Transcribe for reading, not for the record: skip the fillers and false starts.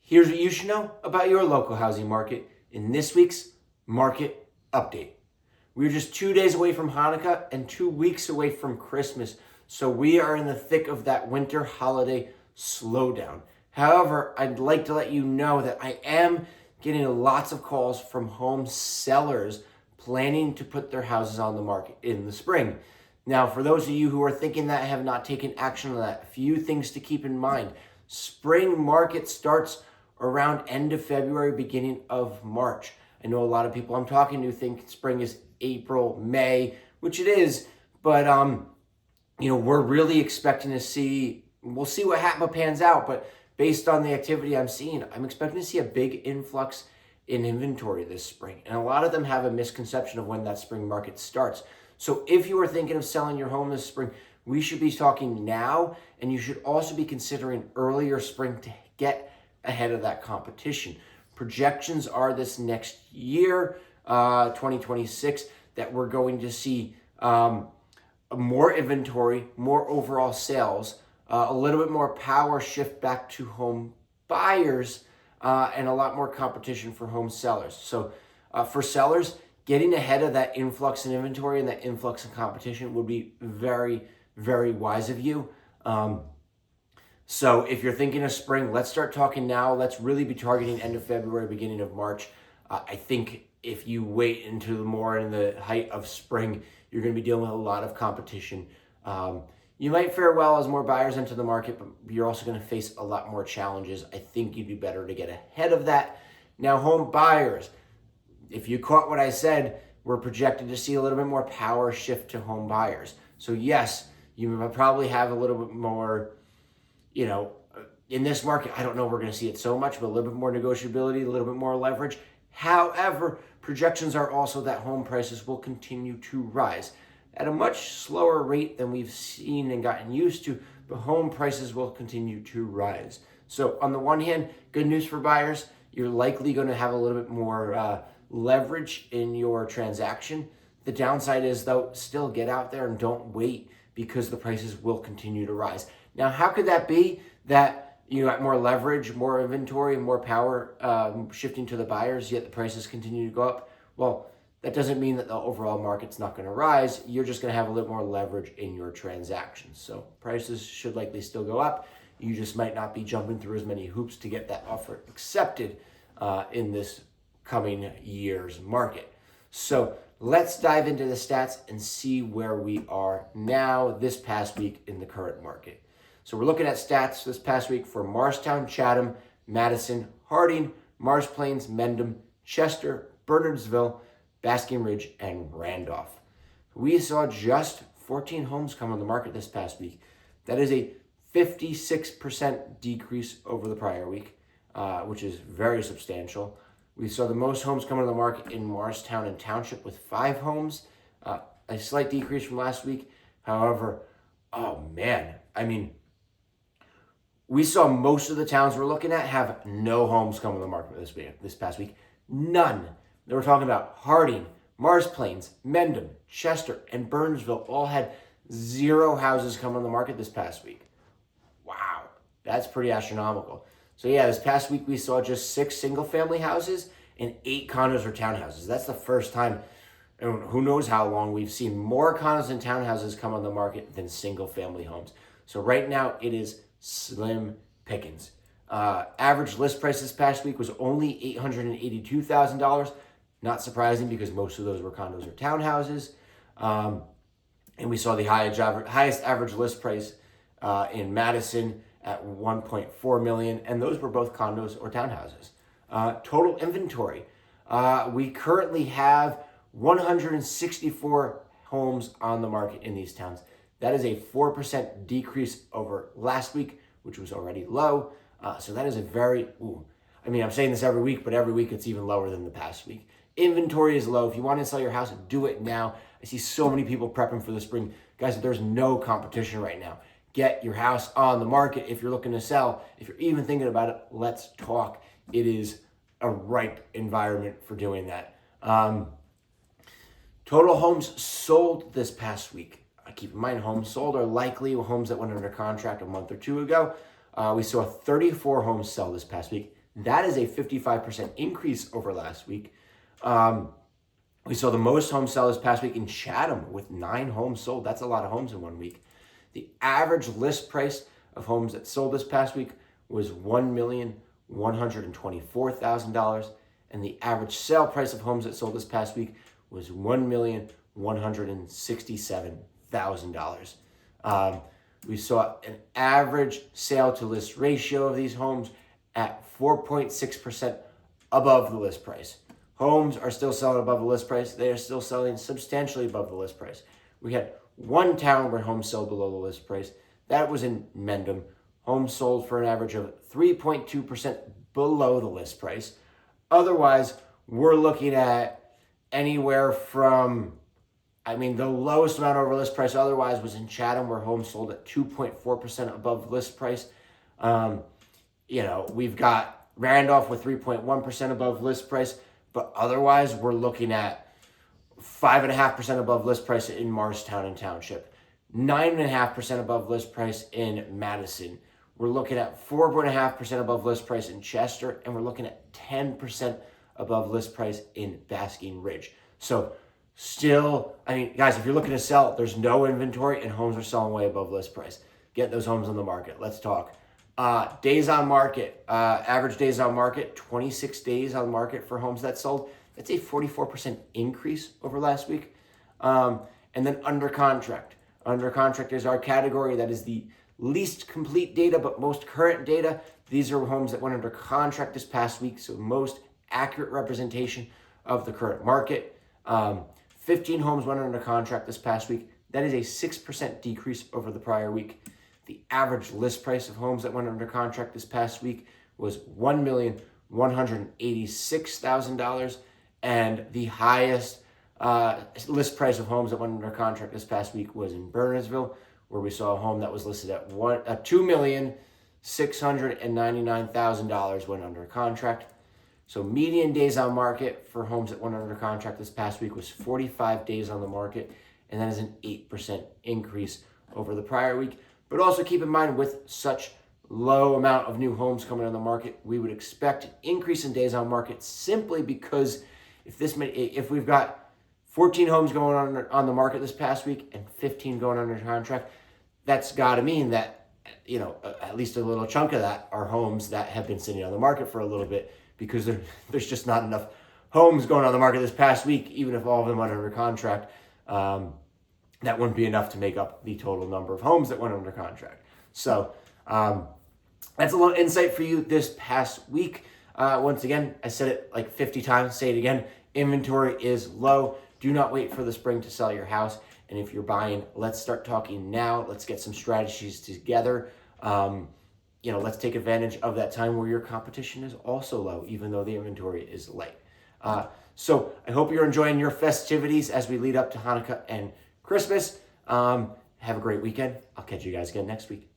Here's what you should know about your local housing market in this week's Market Update. We're just 2 days away from Hanukkah and 2 weeks away from Christmas, so we are in the thick of that winter holiday slowdown. However, I'd like to let you know that I am getting lots of calls from home sellers planning to put their houses on the market in the spring. Now, for those of you who are thinking that have not taken action on that, a few things to keep in mind. Spring market starts around end of February, beginning of March. I know a lot of people I'm talking to think spring is April, May, which it is, but we're really expecting to see, we'll see what pans out, but based on the activity I'm seeing, I'm expecting to see a big influx in inventory this spring. And a lot of them have a misconception of when that spring market starts. So if you are thinking of selling your home this spring, we should be talking now, and you should also be considering earlier spring to get ahead of that competition. Projections are this next year, 2026, that we're going to see more inventory, more overall sales, a little bit more power shift back to home buyers, and a lot more competition for home sellers. So for sellers, getting ahead of that influx in inventory and that influx in competition would be very, very wise of you. So if you're thinking of spring, let's start talking now. Let's really be targeting end of February, beginning of March. I think if you wait until more in the height of spring, you're going to be dealing with a lot of competition. You might fare well as more buyers enter the market, but you're also going to face a lot more challenges. I think you'd be better to get ahead of that. Now, home buyers, if you caught what I said, we're projected to see a little bit more power shift to home buyers. So yes, you probably have a little bit more, in this market, I don't know if we're going to see it so much, but a little bit more negotiability, a little bit more leverage. However, projections are also that home prices will continue to rise at a much slower rate than we've seen and gotten used to, but home prices will continue to rise. So on the one hand, good news for buyers, you're likely going to have a little bit more leverage in your transaction. The downside is, though, still get out there and don't wait, because the prices will continue to rise. Now, how could that be that you got more leverage, more inventory, more power shifting to the buyers, yet the prices continue to go up? Well, that doesn't mean that the overall market's not going to rise. You're just going to have a little more leverage in your transactions. So prices should likely still go up. You just might not be jumping through as many hoops to get that offer accepted in this coming year's market. So let's dive into the stats and see where we are now this past week in the current market. So we're looking at stats this past week for Morristown, Chatham, Madison, Harding, Mars Plains, Mendham, Chester, Bernardsville, Basking Ridge, and Randolph. We saw just 14 homes come on the market this past week. That is a 56% decrease over the prior week, which is very substantial. We saw the most homes come on the market in Morristown and Township with 5 homes, a slight decrease from last week. However, we saw most of the towns we're looking at have no homes come on the market this past week. None. They were talking about Harding, Mars Plains, Mendham, Chester, and Bernardsville all had 0 houses come on the market this past week. Wow, that's pretty astronomical. So yeah, this past week we saw just 6 single-family houses and 8 condos or townhouses. That's the first time, and who knows how long, we've seen more condos and townhouses come on the market than single-family homes. So right now it is slim pickings. Average list price this past week was only $882,000. Not surprising, because most of those were condos or townhouses. And we saw the highest average list price in Madison at $1.4 million, and those were both condos or townhouses. Total inventory. We currently have 164 homes on the market in these towns. That is a 4% decrease over last week, which was already low. So that is a very, I'm saying this every week, but every week it's even lower than the past week. Inventory is low. If you want to sell your house, do it now. I see so many people prepping for the spring. Guys, there's no competition right now. Get your house on the market if you're looking to sell. If you're even thinking about it, let's talk. It is a ripe environment for doing that. Total homes sold this past week. Keep in mind, homes sold are likely homes that went under contract a month or two ago. We saw 34 homes sell this past week. That is a 55% increase over last week. We saw the most homes sell this past week in Chatham with 9 homes sold. That's a lot of homes in 1 week. The average list price of homes that sold this past week was $1,124,000, and the average sale price of homes that sold this past week was $1,167,000. We saw an average sale to list ratio of these homes at 4.6% above the list price. Homes are still selling above the list price. They are still selling substantially above the list price. We had one town where homes sold below the list price. That was in Mendham. Homes sold for an average of 3.2% below the list price. Otherwise, we're looking at anywhere from, the lowest amount over list price otherwise was in Chatham, where homes sold at 2.4% above list price. We've got Randolph with 3.1% above list price, but otherwise we're looking at 5.5% above list price in Morristown and Township, 9.5% above list price in Madison. We're looking at 4.5% above list price in Chester, and we're looking at 10% above list price in Basking Ridge. So still, guys, if you're looking to sell, there's no inventory and homes are selling way above list price. Get those homes on the market. Let's talk. Days on market, average days on market, 26 days on market for homes that sold. That's a 44% increase over last week. And then under contract. Under contract is our category that is the least complete data, but most current data. These are homes that went under contract this past week, so most accurate representation of the current market. 15 homes went under contract this past week. That is a 6% decrease over the prior week. The average list price of homes that went under contract this past week was $1,186,000, and the highest list price of homes that went under contract this past week was in Bernardsville, where we saw a home that was listed at $2,699,000 went under contract. So median days on market for homes that went under contract this past week was 45 days on the market, and that is an 8% increase over the prior week. But also keep in mind, with such low amount of new homes coming on the market, we would expect an increase in days on market, simply because if we've got 14 homes going on the market this past week and 15 going under contract, that's got to mean that, at least a little chunk of that are homes that have been sitting on the market for a little bit, because there's just not enough homes going on the market this past week. Even if all of them went under contract, that wouldn't be enough to make up the total number of homes that went under contract. So that's a little insight for you this past week. Once again, I said it like 50 times, say it again. Inventory is low. Do not wait for the spring to sell your house. And if you're buying, let's start talking now. Let's get some strategies together. Let's take advantage of that time where your competition is also low, even though the inventory is light. So I hope you're enjoying your festivities as we lead up to Hanukkah and Christmas. Have a great weekend. I'll catch you guys again next week.